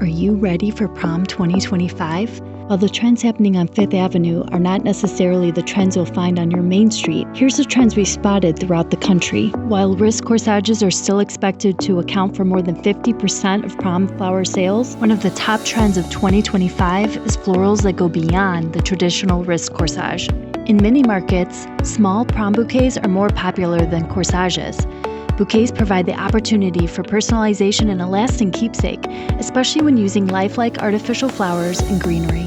Are you ready for Prom 2025? While the trends happening on Fifth Avenue are not necessarily the trends you'll find on your main street, here's the trends we spotted throughout the country. While wrist corsages are still expected to account for more than 50% of prom flower sales, one of the top trends of 2025 is florals that go beyond the traditional wrist corsage. In many markets, small prom bouquets are more popular than corsages. Bouquets provide the opportunity for personalization and a lasting keepsake, especially when using lifelike artificial flowers and greenery.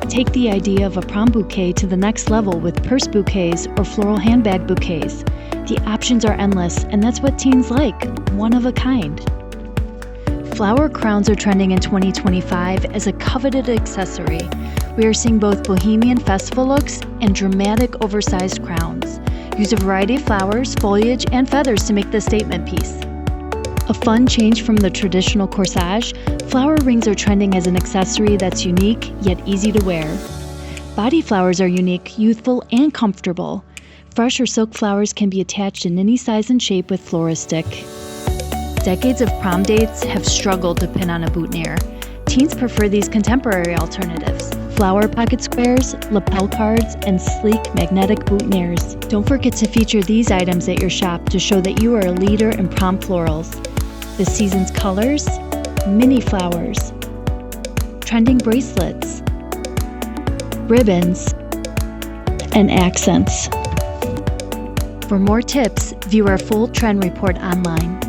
Take the idea of a prom bouquet to the next level with purse bouquets or floral handbag bouquets. The options are endless, and that's what teens like, one of a kind. Flower crowns are trending in 2025 as a coveted accessory. We are seeing both bohemian festival looks and dramatic oversized crowns. Use a variety of flowers, foliage, and feathers to make this statement piece. A fun change from the traditional corsage, flower rings are trending as an accessory that's unique yet easy to wear. Body flowers are unique, youthful, and comfortable. Fresh or silk flowers can be attached in any size and shape with Floristic. Decades of prom dates have struggled to pin on a boutonniere. Teens prefer these contemporary alternatives: flower pocket squares, lapel cards, and sleek magnetic boutonnieres. Don't forget to feature these items at your shop to show that you are a leader in prom florals. The season's colors, mini flowers, trending bracelets, ribbons, and accents. For more tips, view our full trend report online.